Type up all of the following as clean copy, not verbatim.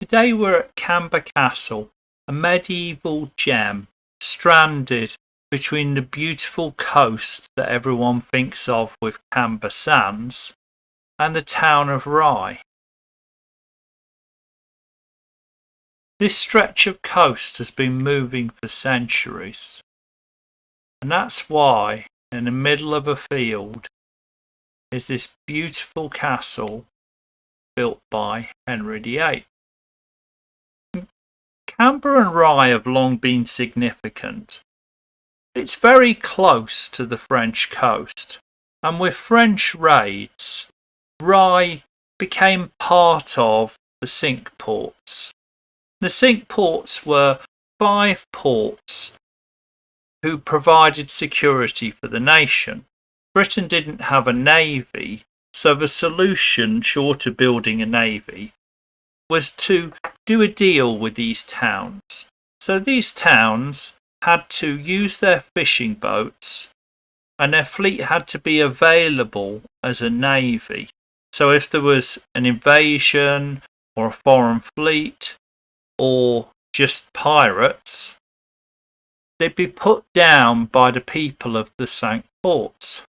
Today we're at Camber Castle, a medieval gem stranded between the beautiful coast that everyone thinks of with Camber Sands and the town of Rye. This stretch of coast has been moving for centuries, and that's why in the middle of a field is this beautiful castle built by Henry VIII. Camber and Rye have long been significant. It's very close to the French coast, and with French raids, Rye became part of the Cinque Ports. The Cinque Ports were 5 ports who provided security for the nation. Britain didn't have a navy, so the solution, short of building a navy, was to do a deal with these towns. So these towns had to use their fishing boats, and their fleet had to be available as a navy. So if there was an invasion or a foreign fleet or just pirates, they'd be put down by the people of the Cinque Ports.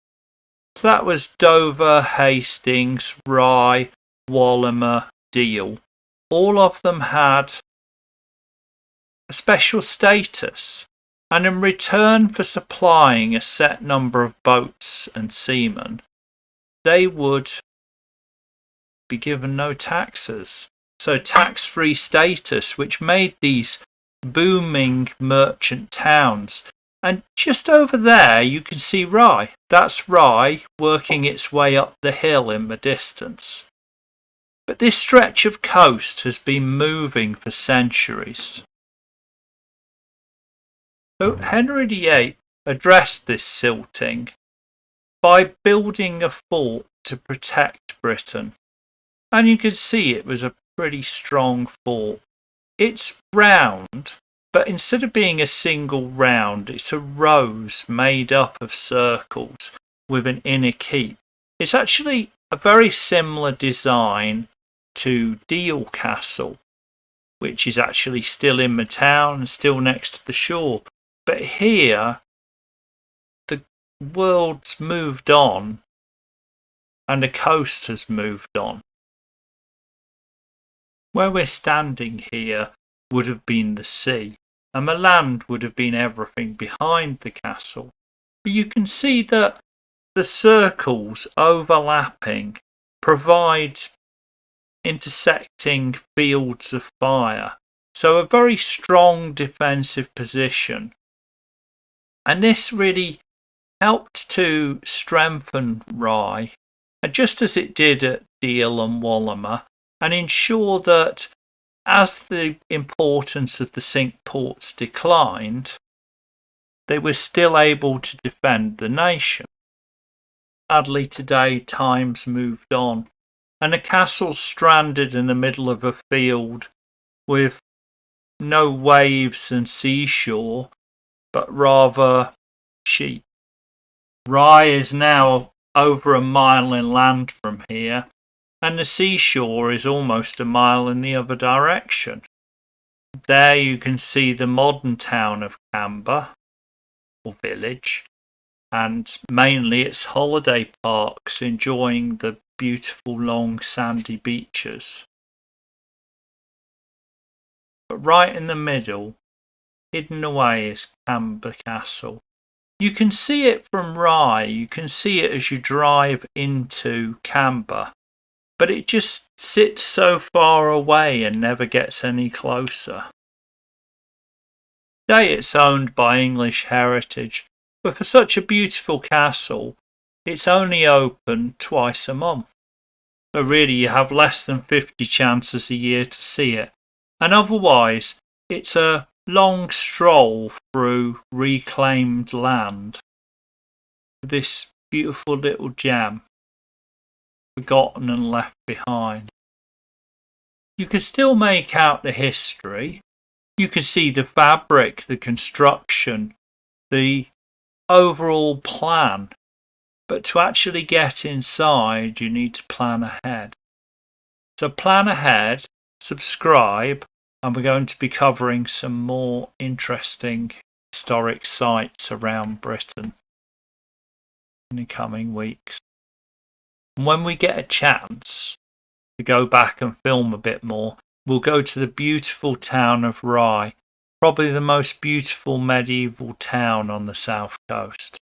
So that was Dover, Hastings, Rye, Walmer, Deal. All of them had a special status, and in return for supplying a set number of boats and seamen, they would be given no taxes. So tax-free status, which made these booming merchant towns. And just over there you can see Rye. That's Rye working its way up the hill in the distance. But this stretch of coast has been moving for centuries. So Henry VIII addressed this silting by building a fort to protect Britain. And you can see it was a pretty strong fort. It's round, but instead of being a single round, it's a rose made up of circles with an inner keep. It's actually a very similar design to Deal Castle, which is actually still in the town, still next to the shore. But here, the world's moved on and the coast has moved on. Where we're standing here would have been the sea, and the land would have been everything behind the castle. But you can see that the circles overlapping provide intersecting fields of fire. So a very strong defensive position. And this really helped to strengthen Rye, just as it did at Deal and Walmer, and ensure that as the importance of the Cinque Ports declined, they were still able to defend the nation. Sadly today times moved on, and the castle stranded in the middle of a field with no waves and seashore, but rather sheep. Rye is now over a mile inland from here, and the seashore is almost a mile in the other direction. There you can see the modern town of Camber, or village, and mainly its holiday parks enjoying the beautiful long sandy beaches. But right in the middle, hidden away, is Camber Castle. You can see it from Rye, you can see it as you drive into Camber, but it just sits so far away and never gets any closer. Today it's owned by English Heritage, but for such a beautiful castle, it's only open twice a month. So really you have less than 50 chances a year to see it. And otherwise, it's a long stroll through reclaimed land. This beautiful little gem, forgotten and left behind. You can still make out the history. You can see the fabric, the construction, the overall plan. But to actually get inside, you need to plan ahead. So plan ahead subscribe, and we're going to be covering some more interesting historic sites around Britain in the coming weeks. And when we get a chance to go back and film a bit more, we'll go to the beautiful town of Rye, probably the most beautiful medieval town on the south coast.